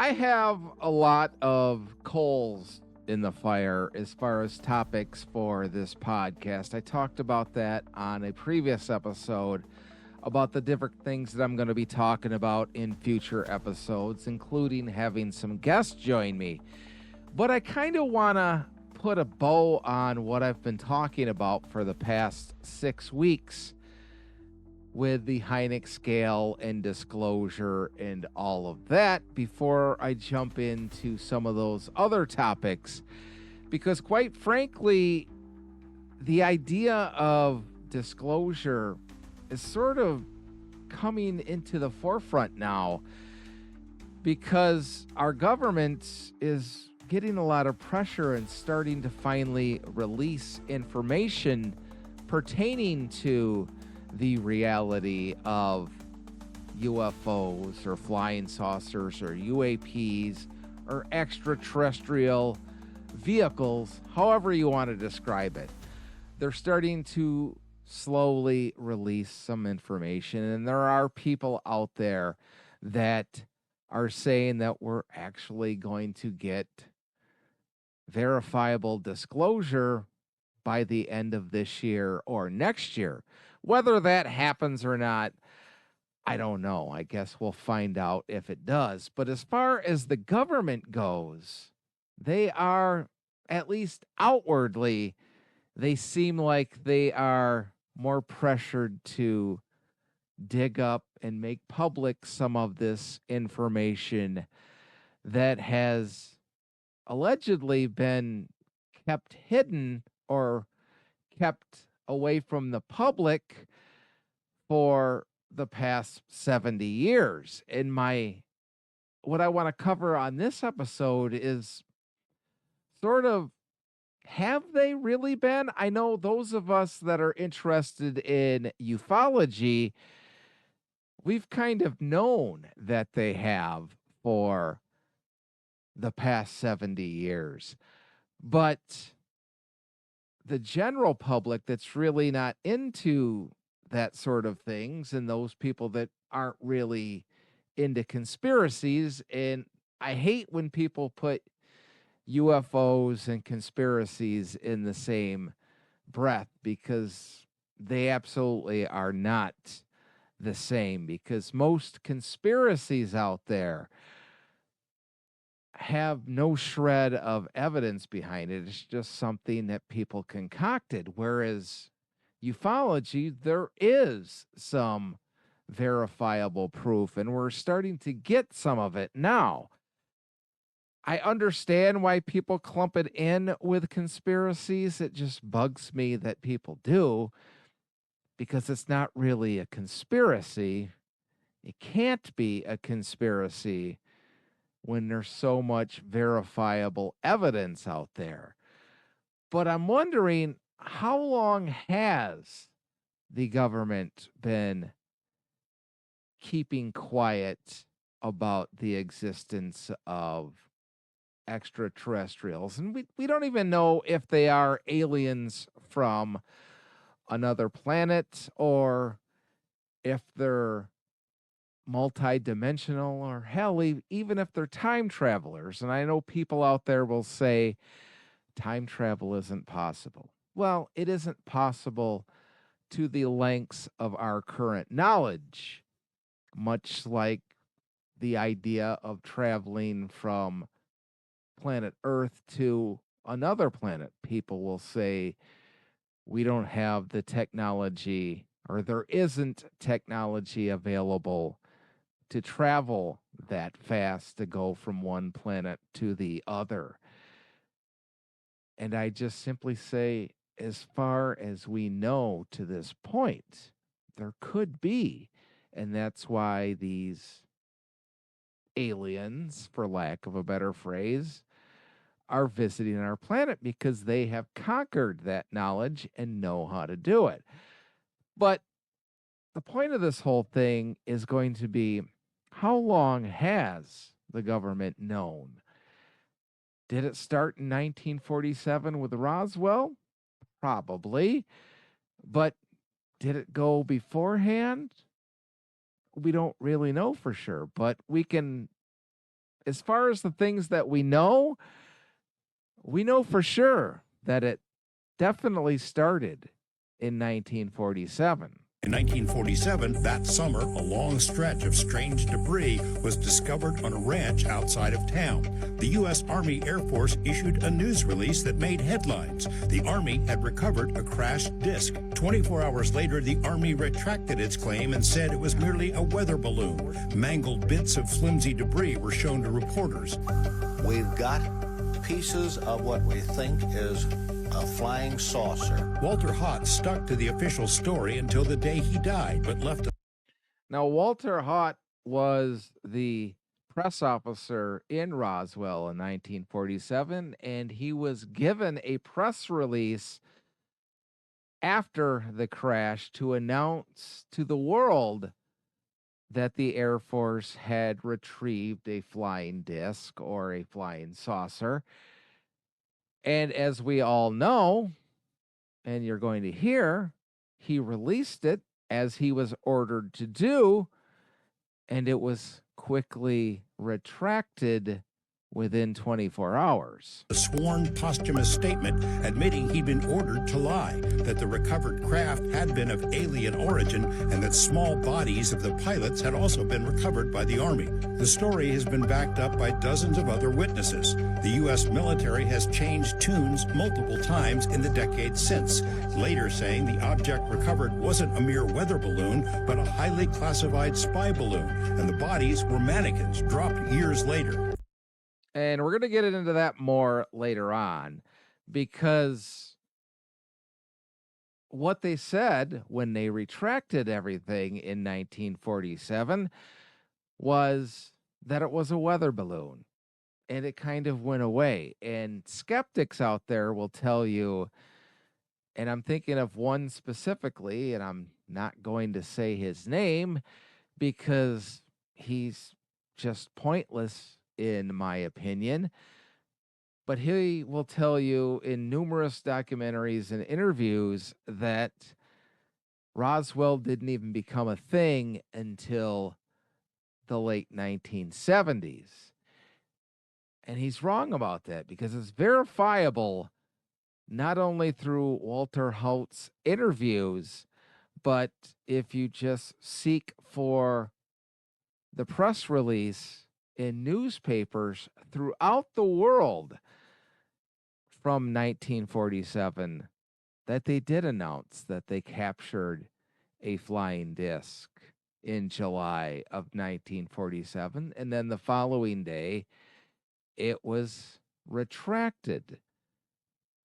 I have a lot of coals in the fire as far as topics for this podcast. I talked about that on a previous episode about the different things that I'm going to be talking about in future episodes, including having some guests join me. But I kind of want to put a bow on what I've been talking about for the past 6 weeks with the Hynek scale and disclosure and all of that before I jump into some of those other topics. Because quite frankly, the idea of disclosure is sort of coming into the forefront now because our government is getting a lot of pressure and starting to finally release information pertaining to the reality of UFOs or flying saucers or UAPs or extraterrestrial vehicles, however you want to describe it. They're starting to slowly release some information, and there are people out there that are saying that we're actually going to get verifiable disclosure by the end of this year or next year. Whether that happens or not, I don't know. I guess we'll find out if it does. But as far as the government goes, they are, at least outwardly, they seem like they are more pressured to dig up and make public some of this information that has allegedly been kept hidden or kept away from the public for the past 70 years. And what I want to cover on this episode is sort of, have they really been? I know those of us that are interested in ufology, we've kind of known that they have for the past 70 years. But the general public that's really not into that sort of things, and those people that aren't really into conspiracies, and I hate when people put UFOs and conspiracies in the same breath, because they absolutely are not the same, because most conspiracies out there have no shred of evidence behind it. It's just something that people concocted. Whereas ufology, there is some verifiable proof, and we're starting to get some of it now. I understand why people clump it in with conspiracies. It just bugs me that people do, because it's not really a conspiracy. It can't be a conspiracy when there's so much verifiable evidence out there. But I'm wondering, how long has the government been keeping quiet about the existence of extraterrestrials? And we don't even know if they are aliens from another planet, or if they're multi-dimensional, or hell, even if they're time travelers. And I know people out there will say time travel isn't possible. Well, it isn't possible to the lengths of our current knowledge, much like the idea of traveling from planet Earth to another planet. People will say we don't have the technology, or there isn't technology available to travel that fast to go from one planet to the other. And I just simply say, as far as we know to this point, there could be. And that's why these aliens, for lack of a better phrase, are visiting our planet, because they have conquered that knowledge and know how to do it. But the point of this whole thing is going to be, how long has the government known? Did it start in 1947 with Roswell? Probably. But did it go beforehand? We don't really know for sure, but we can as far as the things that we know for sure that it definitely started in 1947. In 1947, that summer, a long stretch of strange debris was discovered on a ranch outside of town. The U.S. Army Air Force issued a news release that made headlines. The Army had recovered a crashed disc. 24 hours later, the Army retracted its claim and said it was merely a weather balloon. Mangled bits of flimsy debris were shown to reporters. We've got pieces of what we think is a flying saucer. Walter Haut stuck to the official story until the day he died, but left a... Now, Walter Haut was the press officer in Roswell in 1947, and he was given a press release after the crash to announce to the world that the Air Force had retrieved a flying disc or a flying saucer. And as we all know, and you're going to hear, he released it as he was ordered to do, and it was quickly retracted within 24 hours. A sworn posthumous statement admitting he'd been ordered to lie, that the recovered craft had been of alien origin, and that small bodies of the pilots had also been recovered by the Army. The story has been backed up by dozens of other witnesses. The U.S. military has changed tunes multiple times in the decades since, later saying the object recovered wasn't a mere weather balloon, but a highly classified spy balloon, and the bodies were mannequins dropped years later. And we're going to get into that more later on, because what they said when they retracted everything in 1947 was that it was a weather balloon, and it kind of went away. And skeptics out there will tell you, and I'm thinking of one specifically, and I'm not going to say his name because he's just pointless in my opinion, but he will tell you in numerous documentaries and interviews that Roswell didn't even become a thing until the late 1970s. And he's wrong about that, because it's verifiable not only through Walter Haut's interviews, but if you just seek for the press release in newspapers throughout the world from 1947 that they did announce that they captured a flying disc in July of 1947, and then the following day it was retracted.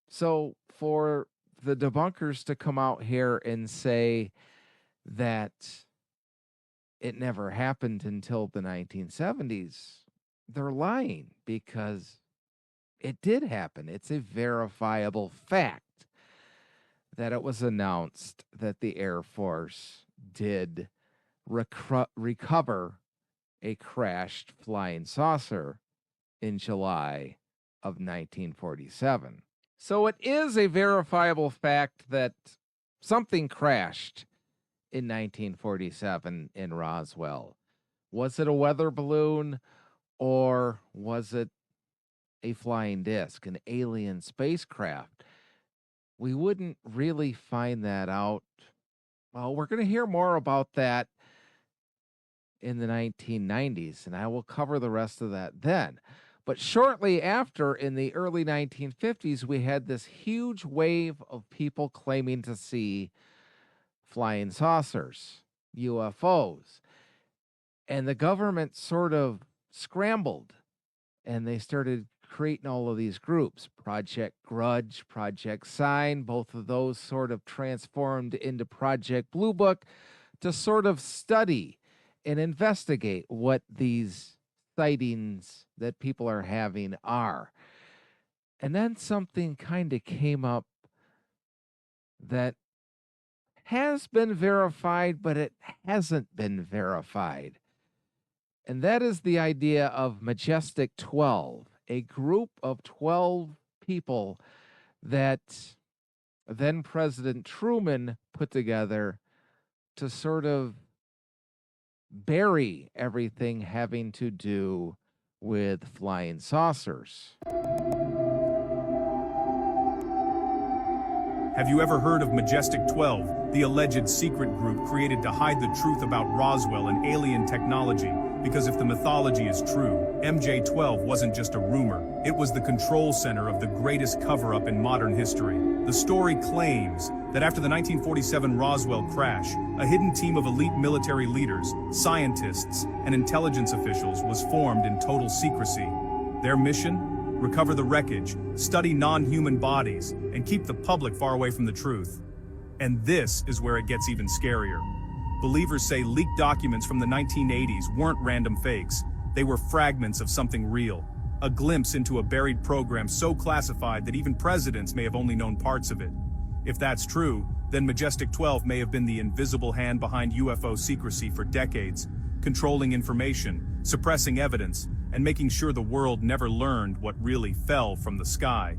So for the debunkers to come out here and say that it never happened until the 1970s, they're lying, because it did happen. It's a verifiable fact that it was announced that the Air Force did recover a crashed flying saucer in July of 1947. So it is a verifiable fact that something crashed in 1947 in Roswell. Was it a weather balloon, or was it a flying disc, an alien spacecraft? We wouldn't really find that out. Well, we're going to hear more about that in the 1990s, and I will cover the rest of that then. But shortly after, in the early 1950s, we had this huge wave of people claiming to see flying saucers, UFOs. And the government sort of scrambled, and they started creating all of these groups. Project Grudge, Project Sign, both of those sort of transformed into Project Blue Book to sort of study and investigate what these sightings that people are having are. And then something kind of came up that has been verified, but it hasn't been verified. And that is the idea of Majestic 12, a group of 12 people that then President Truman put together to sort of bury everything having to do with flying saucers. Have you ever heard of Majestic 12, the alleged secret group created to hide the truth about Roswell and alien technology? Because if the mythology is true, MJ-12 wasn't just a rumor. It was the control center of the greatest cover-up in modern history. The story claims that after the 1947 Roswell crash, a hidden team of elite military leaders, scientists, and intelligence officials was formed in total secrecy. Their mission? Recover the wreckage, study non-human bodies, and keep the public far away from the truth. And this is where it gets even scarier. Believers say leaked documents from the 1980s weren't random fakes. They were fragments of something real, a glimpse into a buried program so classified that even presidents may have only known parts of it. If that's true, then Majestic 12 may have been the invisible hand behind UFO secrecy for decades, controlling information, suppressing evidence, and making sure the world never learned what really fell from the sky.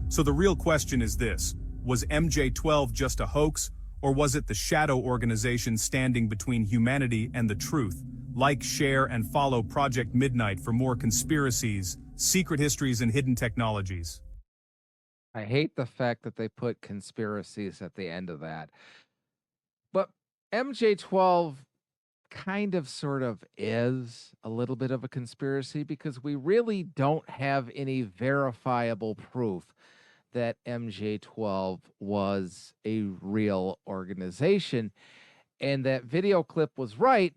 So the real question is this: was MJ-12 just a hoax, or was it the shadow organization standing between humanity and the truth? Like, share, and follow Project Midnight for more conspiracies, secret histories, and hidden technologies. I hate the fact that they put conspiracies at the end of that. But MJ-12 kind of sort of is a little bit of a conspiracy because we really don't have any verifiable proof that MJ-12 was a real organization. And that video clip was right.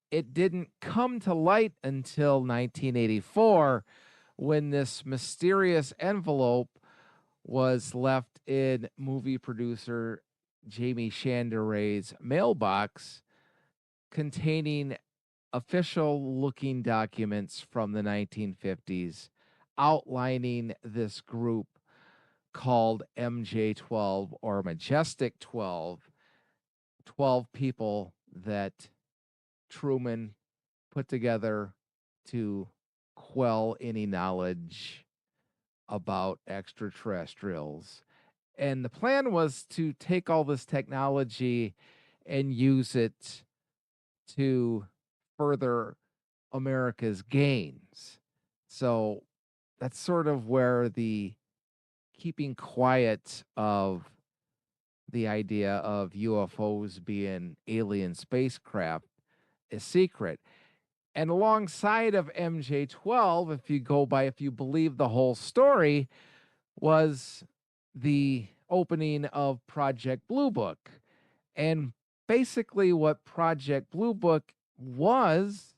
It didn't come to light until 1984 when this mysterious envelope was left in movie producer Jamie Chandra's mailbox containing official-looking documents from the 1950s outlining this group called MJ-12 or Majestic 12, 12 people that Truman put together to quell any knowledge about extraterrestrials. And the plan was to take all this technology and use it to further America's gains. So that's sort of where the keeping quiet of the idea of UFOs being alien spacecraft is secret. And alongside of MJ-12, if you believe the whole story, was the opening of Project Blue Book. And basically what Project Blue Book was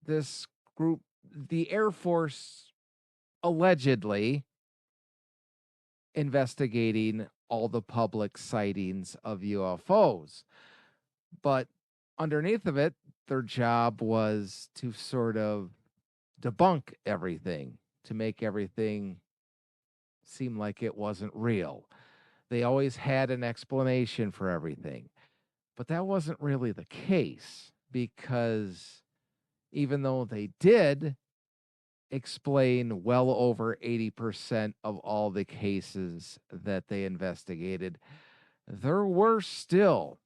this group, the Air Force allegedly investigating all the public sightings of UFOs. But underneath of it, their job was to sort of debunk everything, to make everything seem like it wasn't real. They always had an explanation for everything. But that wasn't really the case, because even though they did explain well over 80% of all the cases that they investigated, there were still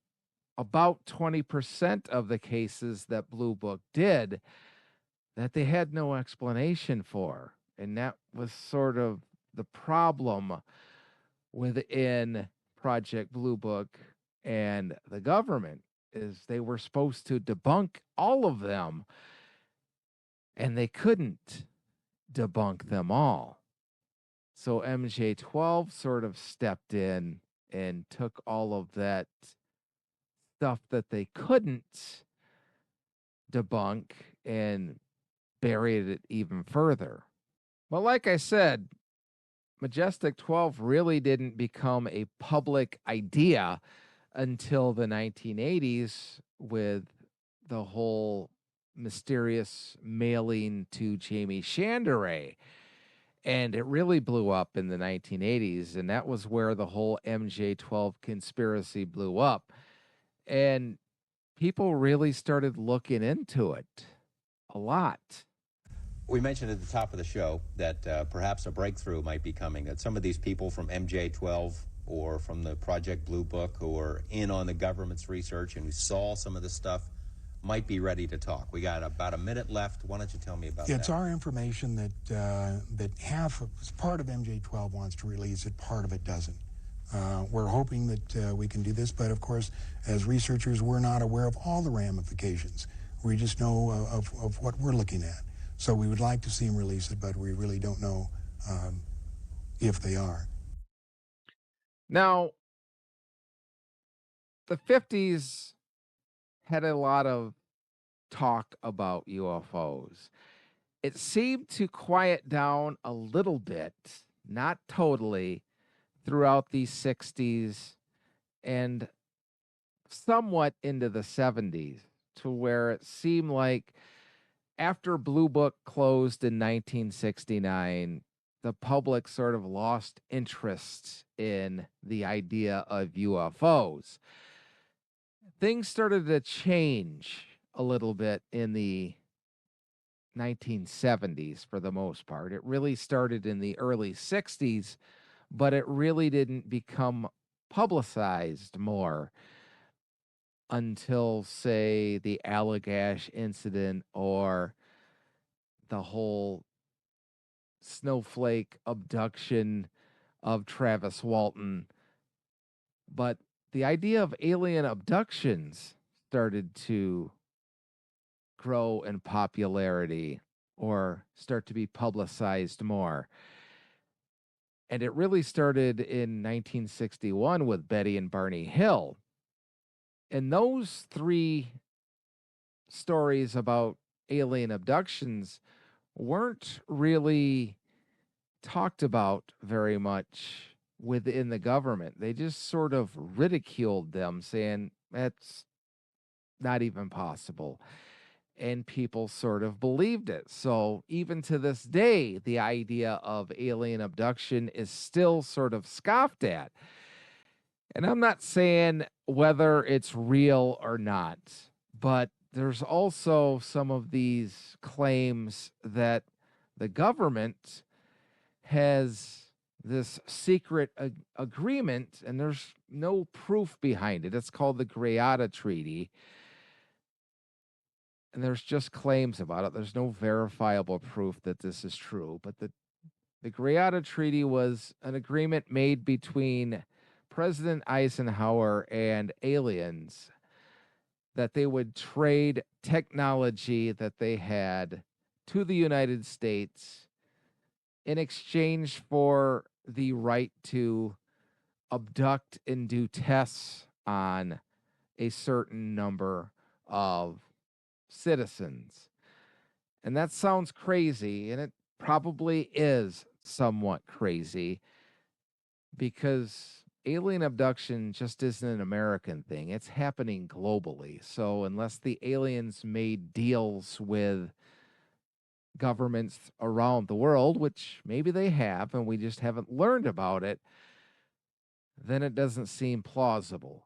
about 20% of the cases that Blue Book did that they had no explanation for. And that was sort of the problem within Project Blue Book and the government, is they were supposed to debunk all of them, and they couldn't debunk them all. So MJ-12 sort of stepped in and took all of that stuff that they couldn't debunk and buried it even further. But like I said, Majestic 12 really didn't become a public idea until the 1980s with the whole mysterious mailing to Jamie Chandra. And it really blew up in the 1980s, and that was where the whole MJ-12 conspiracy blew up. And people really started looking into it a lot. We mentioned at the top of the show that perhaps a breakthrough might be coming, that some of these people from MJ-12 or from the Project Blue Book who are in on the government's research and who saw some of this stuff might be ready to talk. We got about a minute left. Why don't you tell me about that? It's our information that half of part of MJ12 wants to release it, part of it doesn't. We're hoping that we can do this, but of course, as researchers, we're not aware of all the ramifications. We just know of what we're looking at. So we would like to see them release it, but we really don't know if they are. Now, the 50s had a lot of talk about UFOs. It seemed to quiet down a little bit, not totally, throughout the 60s and somewhat into the 70s, to where it seemed like after Blue Book closed in 1969, the public sort of lost interest in the idea of UFOs. Things started to change a little bit in the 1970s for the most part. It really started in the early 60s, but it really didn't become publicized more until, say, the Allagash incident or the whole snowflake abduction of Travis Walton. But the idea of alien abductions started to grow in popularity or start to be publicized more. And it really started in 1961 with Betty and Barney Hill. And those three stories about alien abductions weren't really talked about very much within the government. They just sort of ridiculed them, saying that's not even possible. And people sort of believed it. So even to this day, the idea of alien abduction is still sort of scoffed at. And I'm not saying whether it's real or not, but there's also some of these claims that the government has this secret agreement, and there's no proof behind it. It's called the Greada Treaty. And there's just claims about it. There's no verifiable proof that this is true. But the Greada Treaty was an agreement made between President Eisenhower and aliens that they would trade technology that they had to the United States in exchange for the right to abduct and do tests on a certain number of citizens. And that sounds crazy, and it probably is somewhat crazy, because alien abduction just isn't an American thing. It's happening globally. So unless the aliens made deals with governments around the world, which maybe they have and we just haven't learned about it, then it doesn't seem plausible.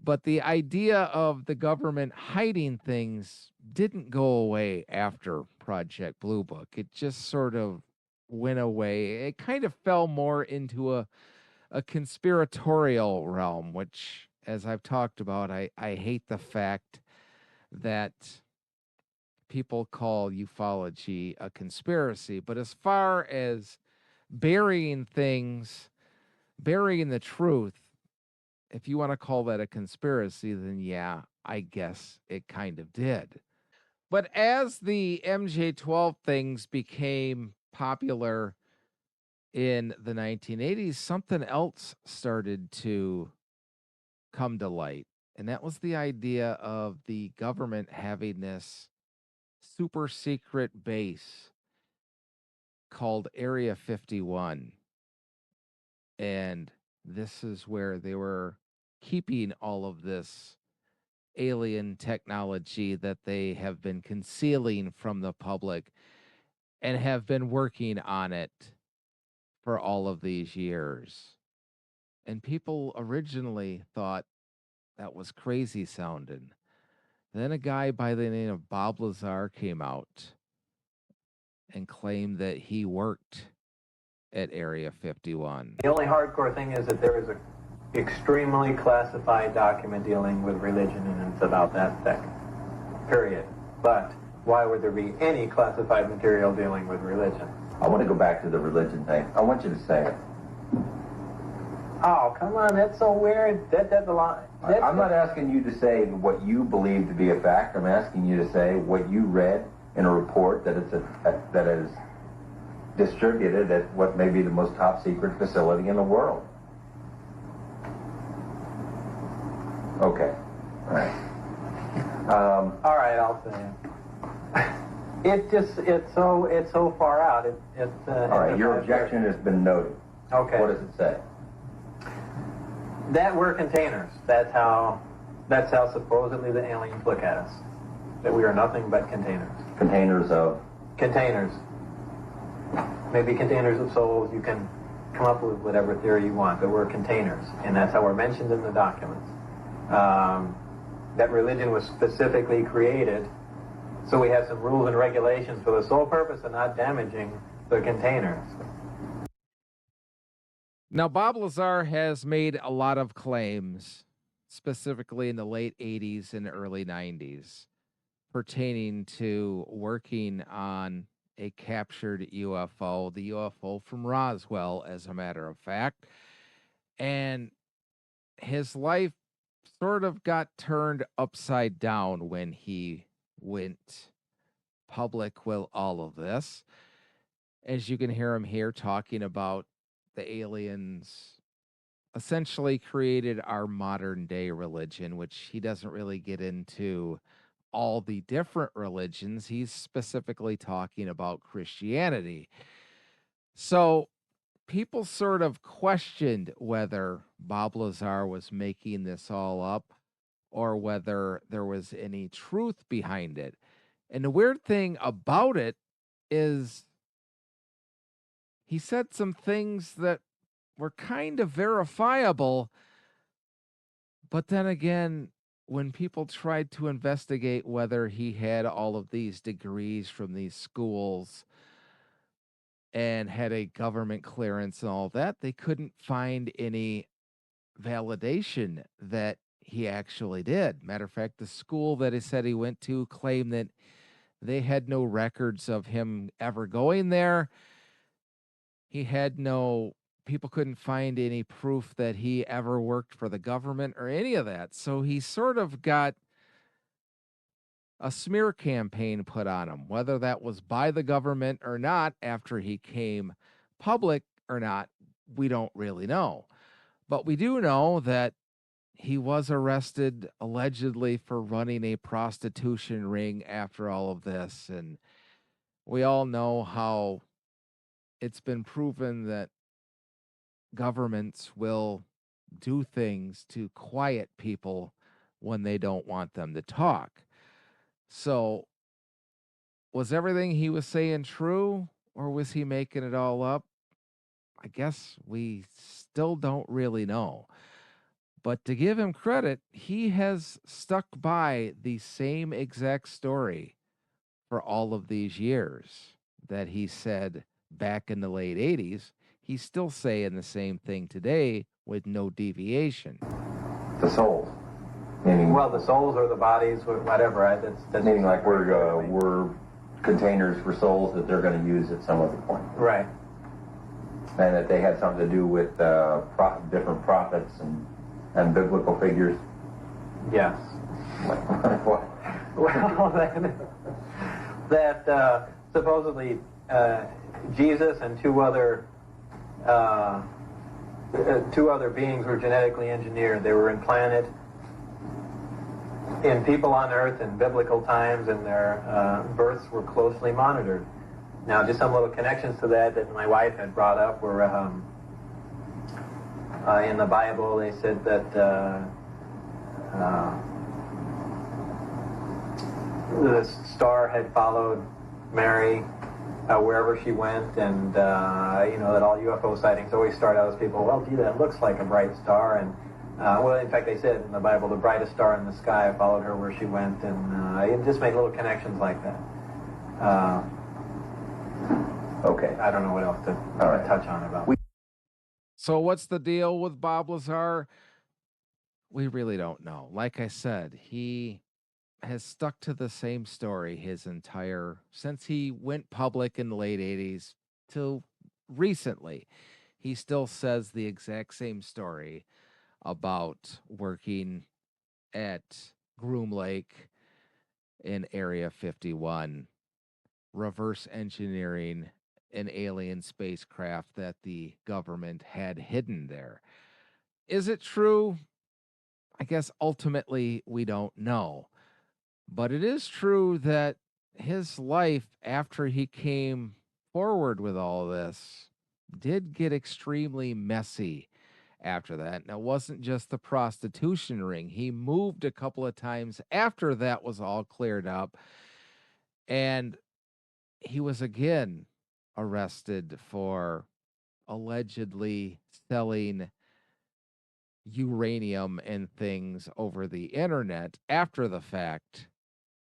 But the idea of the government hiding things didn't go away after Project Blue Book. It just sort of went away. It kind of fell more into a conspiratorial realm, which, as I've talked about, I hate the fact that people call ufology a conspiracy. But as far as burying things, burying the truth, if you want to call that a conspiracy, then yeah, I guess it kind of did. But as the MJ12 things became popular in the 1980s, something else started to come to light. And that was the idea of the government having this super secret base called Area 51. And this is where they were keeping all of this alien technology that they have been concealing from the public and have been working on it for all of these years. And people originally thought that was crazy sounding. Then a guy by the name of Bob Lazar came out and claimed that he worked at Area 51. The only hardcore thing is that there is an extremely classified document dealing with religion, and it's about that thick. period. But why would there be any classified material dealing with religion? I want to go back to the religion thing. I want you to say it. Oh, come on, that's so weird. That's a lot. I'm not asking you to say what you believe to be a fact. I'm asking you to say what you read in a report that that is distributed at what may be the most top secret facility in the world. Okay. All right. All right, I'll say it. It's so far out. All right, your objection has been noted. Okay. What does it say? That we're containers. That's how supposedly the aliens look at us. That we are nothing but containers. Containers of? Containers. Maybe containers of souls. You can come up with whatever theory you want, but we're containers, and that's how we're mentioned in the documents. That religion was specifically created, so we have some rules and regulations for the sole purpose of not damaging the containers. Now, Bob Lazar has made a lot of claims, specifically in the late 80s and early 90s, pertaining to working on a captured UFO, the UFO from Roswell, as a matter of fact. And his life sort of got turned upside down when he went public with all of this. As you can hear him here talking about the aliens essentially created our modern day religion, which he doesn't really get into all the different religions. He's specifically talking about Christianity. So people sort of questioned whether Bob Lazar was making this all up or whether there was any truth behind it. And the weird thing about it is he said some things that were kind of verifiable, but then again, when people tried to investigate whether he had all of these degrees from these schools and had a government clearance and all that, they couldn't find any validation that he actually did. Matter of fact, the school that he said he went to claimed that they had no records of him ever going there. He had no, people couldn't find any proof that he ever worked for the government or any of that. So he sort of got a smear campaign put on him, whether that was by the government or not after he came public or not, we don't really know. But we do know that he was arrested allegedly for running a prostitution ring after all of this. And we all know how it's been proven that governments will do things to quiet people when they don't want them to talk. So, was everything he was saying true, or was he making it all up? I guess we still don't really know. But to give him credit, he has stuck by the same exact story for all of these years that he said back in the late 80s. He's still saying the same thing today with no deviation. The souls. Meaning, Well, the souls or the bodies, whatever. That's meaning like we're containers for souls that they're going to use at some other point. right. And that they had something to do with different prophets and biblical figures. Yes. What? Well, that supposedly Jesus and two other beings were genetically engineered. They were implanted in people on Earth in biblical times, and their births were closely monitored. Now, just some little connections to that my wife had brought up were in the Bible. They said that the star had followed Mary wherever she went, and that all UFO sightings always start out as people, well, gee, that looks like a bright star, and well, in fact, they said in the Bible, the brightest star in the sky followed her where she went, and it just made little connections like that. Okay. I don't know what else to touch on about. So what's the deal with Bob Lazar? We really don't know. Like I said, he has stuck to the same story his entire since he went public in the late 80s till recently. He still says the exact same story about working at Groom Lake in Area 51, reverse engineering an alien spacecraft that the government had hidden there. Is it true? I guess ultimately we don't know. But it is true that his life after he came forward with all this did get extremely messy after that. And it wasn't just the prostitution ring. He moved a couple of times after that was all cleared up. And he was again arrested for allegedly selling uranium and things over the internet after the fact.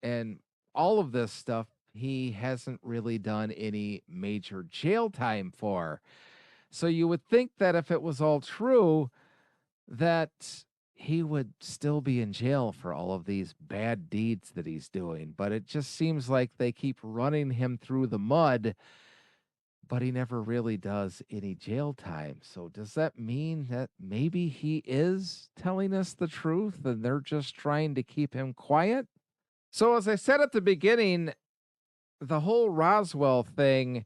And all of this stuff he hasn't really done any major jail time for. So you would think that if it was all true, that he would still be in jail for all of these bad deeds that he's doing. But it just seems like they keep running him through the mud, but he never really does any jail time. So does that mean that maybe he is telling us the truth and they're just trying to keep him quiet? So, as I said at the beginning, the whole Roswell thing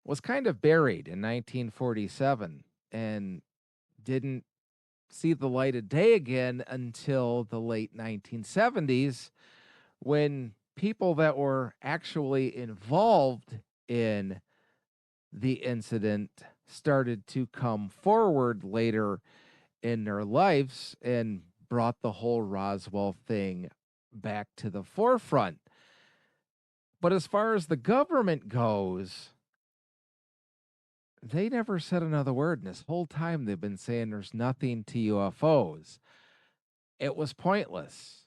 was kind of buried in 1947 and didn't see the light of day again until the late 1970s when people that were actually involved in the incident started to come forward later in their lives and brought the whole Roswell thing back to the forefront. But as far as the government goes, they never said another word. And this whole time they've been saying there's nothing to UFOs. It was pointless.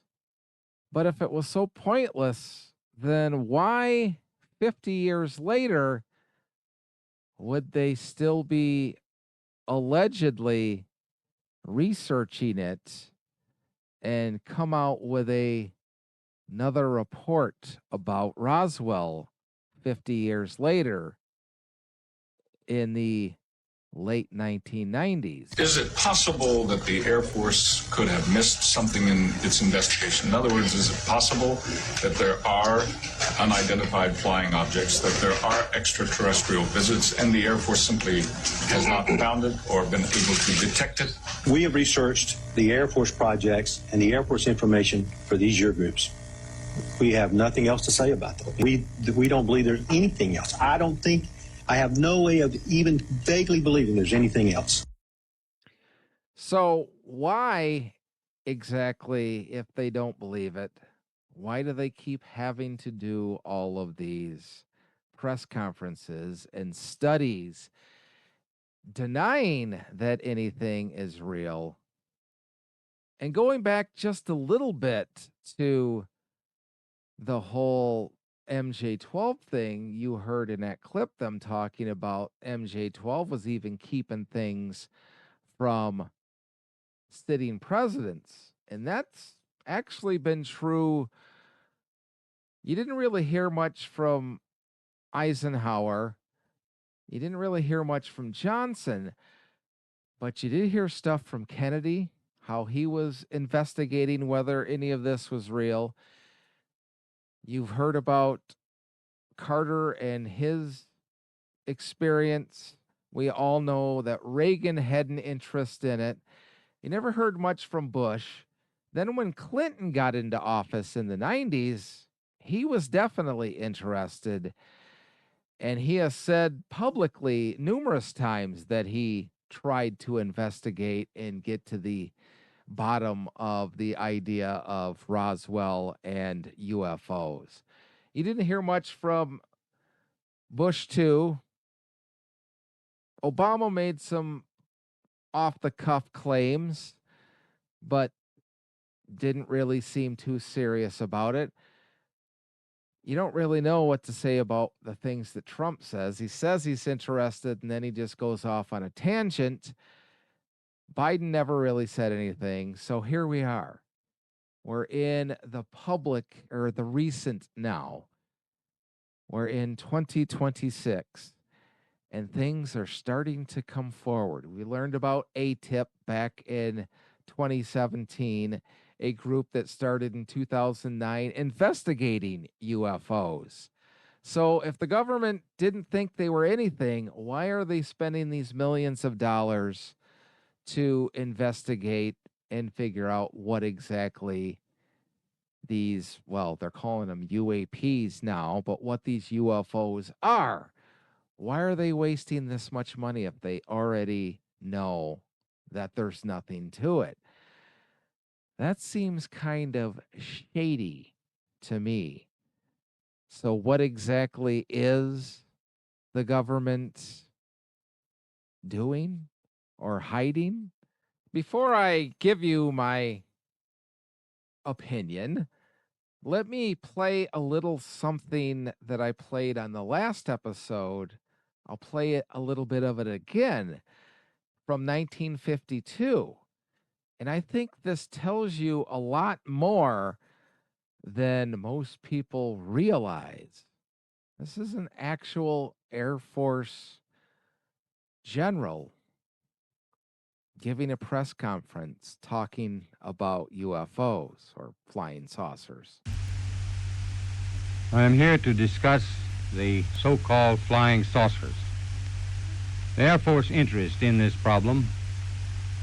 But if it was so pointless, then why 50 years later would they still be allegedly researching it and come out with another report about Roswell 50 years later in the late 1990s? Is it possible that the Air Force could have missed something in its investigation? In other words, is it possible that there are unidentified flying objects, that there are extraterrestrial visits, and the Air Force simply has not found it or been able to detect it? We have researched the Air Force projects and the Air Force information for these year groups. We have nothing else to say about them. We don't believe there's anything else. I have no way of even vaguely believing there's anything else. So why exactly, if they don't believe it, why do they keep having to do all of these press conferences and studies denying that anything is real? And going back just a little bit to the whole MJ12 thing, you heard in that clip them talking about MJ12 was even keeping things from sitting presidents. And that's actually been true. You didn't really hear much from Eisenhower. You didn't really hear much from Johnson, but you did hear stuff from Kennedy, how he was investigating whether any of this was real. You've heard about Carter and his experience. We all know that Reagan had an interest in it. You never heard much from Bush. Then when Clinton got into office in the 90s, he was definitely interested. And he has said publicly numerous times that he tried to investigate and get to the bottom of the idea of Roswell and UFOs. You didn't hear much from Bush, too. Obama made some off the cuff claims, but didn't really seem too serious about it. You don't really know what to say about the things that Trump says. He says he's interested, and then he just goes off on a tangent. Biden never really said anything, so here we are. We're in the public or the recent now. We're in 2026 and things are starting to come forward. We learned about ATIP back in 2017, a group that started in 2009 investigating UFOs. So if the government didn't think they were anything, why are they spending these millions of dollars to investigate and figure out what exactly these, well, they're calling them UAPs now, but what these UFOs are? Why are they wasting this much money if they already know that there's nothing to it? That seems kind of shady to me. So, what exactly is the government doing or hiding? Before I give you my opinion, let me play a little something that I played on the last episode. I'll play it a little bit of it again from 1952. And I think this tells you a lot more than most people realize. This is an actual Air Force general giving a press conference talking about UFOs or flying saucers. I am here to discuss the so-called flying saucers. The Air Force interest in this problem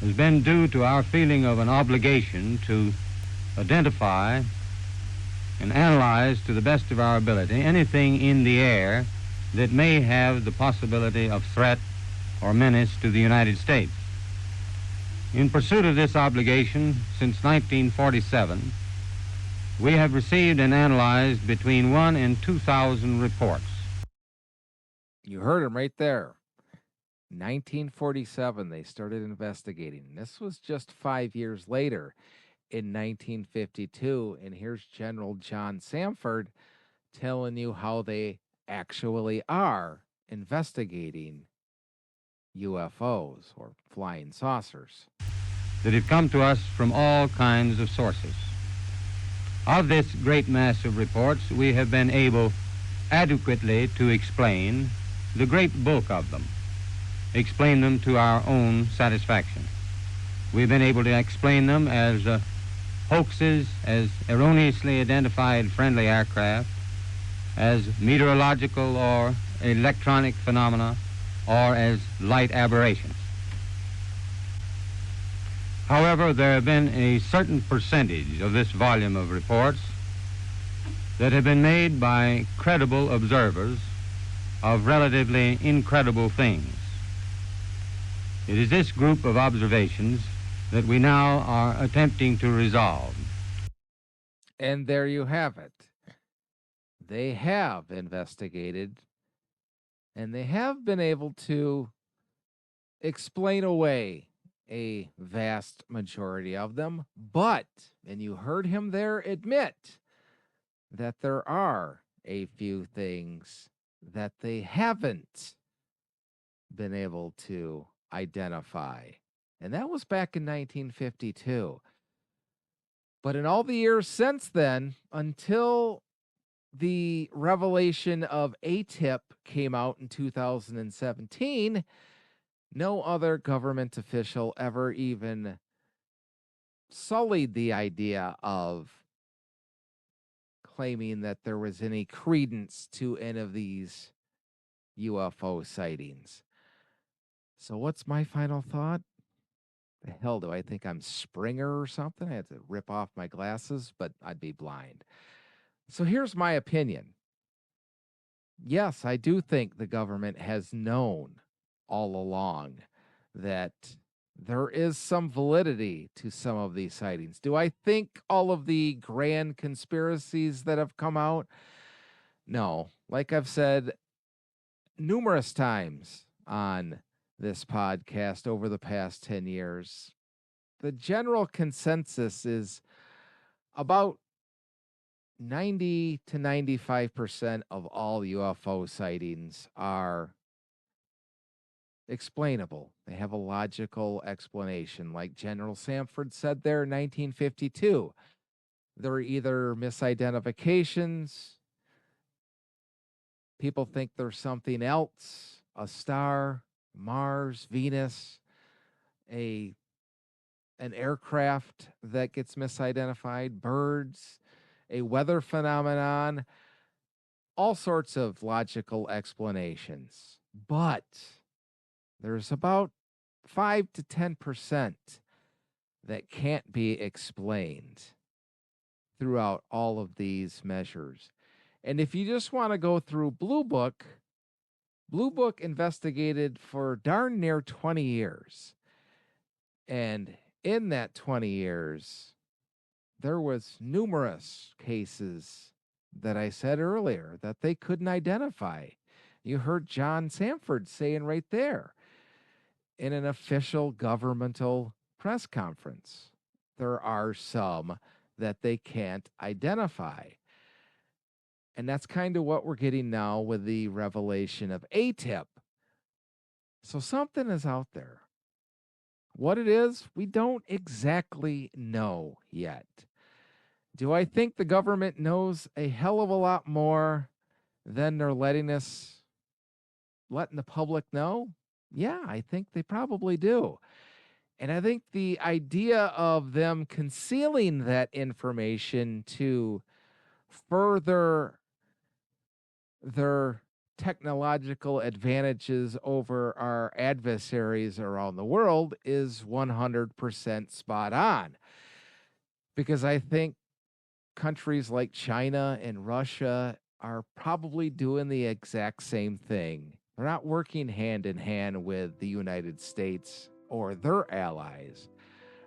has been due to our feeling of an obligation to identify and analyze to the best of our ability anything in the air that may have the possibility of threat or menace to the United States. In pursuit of this obligation, since 1947, we have received and analyzed between 1 and 2,000 reports. You heard him right there. 1947, they started investigating. This was just 5 years later in 1952. And here's General John Samford telling you how they actually are investigating UFOs or flying saucers. That have come to us from all kinds of sources. Of this great mass of reports, we have been able adequately to explain the great bulk of them, explain them to our own satisfaction. We've been able to explain them as hoaxes, as erroneously identified friendly aircraft, as meteorological or electronic phenomena, or as light aberrations. However, there have been a certain percentage of this volume of reports that have been made by credible observers of relatively incredible things. It is this group of observations that we now are attempting to resolve. And there you have it. They have investigated and they have been able to explain away a vast majority of them, but, and you heard him there admit that there are a few things that they haven't been able to identify. And that was back in 1952. But in all the years since then, until the revelation of ATIP came out in 2017, no other government official ever even sullied the idea of claiming that there was any credence to any of these UFO sightings. So what's my final thought? The hell do I think I'm Springer or something? I had to rip off my glasses, but I'd be blind. So here's my opinion. Yes, I do think the government has known all along that there is some validity to some of these sightings. Do I think all of the grand conspiracies that have come out? No. Like I've said numerous times on this podcast over the past 10 years, the general consensus is about 90 to 95% of all UFO sightings are explainable. They have a logical explanation. Like General Samford said there in 1952, They're either misidentifications, people think there's something else, a star, Mars, Venus, a an aircraft that gets misidentified, birds, a weather phenomenon, all sorts of logical explanations. But there's about 5 to 10% that can't be explained throughout all of these measures. And if you just want to go through Blue Book investigated for darn near 20 years. And in that 20 years, there was numerous cases that I said earlier that they couldn't identify. You heard John Sanford saying right there in an official governmental press conference, there are some that they can't identify. And that's kind of what we're getting now with the revelation of ATIP. So something is out there. What it is, we don't exactly know yet. Do I think the government knows a hell of a lot more than they're letting the public know? Yeah, I think they probably do. And I think the idea of them concealing that information to further their technological advantages over our adversaries around the world is 100% spot on. Because I think countries like China and Russia are probably doing the exact same thing. They're not working hand in hand with the United States or their allies.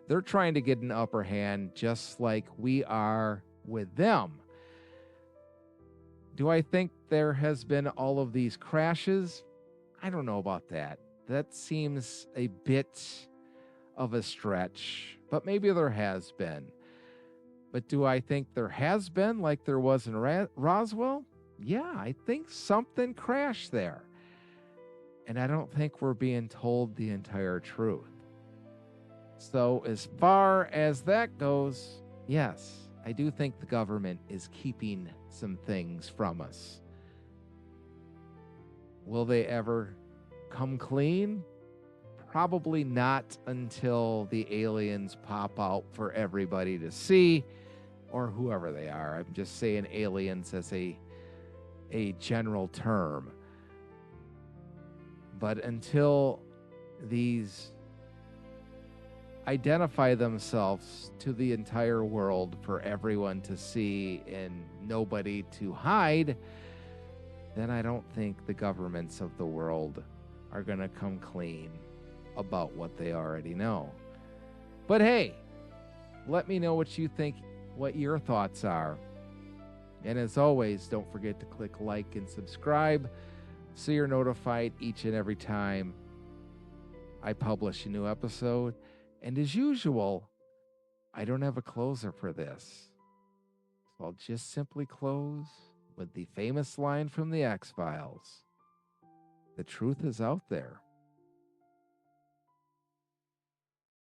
They're trying to get an upper hand just like we are with them. Do I think there has been all of these crashes? I don't know about that. That seems a bit of a stretch, but maybe there has been. But do I think there has been like there was in Roswell? Yeah, I think something crashed there. And I don't think we're being told the entire truth. So as far as that goes, yes, I do think the government is keeping some things from us. Will they ever come clean? Probably not until the aliens pop out for everybody to see, or whoever they are. I'm just saying aliens as a general term. But until these identify themselves to the entire world for everyone to see and nobody to hide, then I don't think the governments of the world are going to come clean about what they already know. But hey, let me know what you think, what your thoughts are. And as always, don't forget to click like and subscribe so you're notified each and every time I publish a new episode. And as usual, I don't have a closer for this. So I'll just simply close with the famous line from the X-Files. The truth is out there.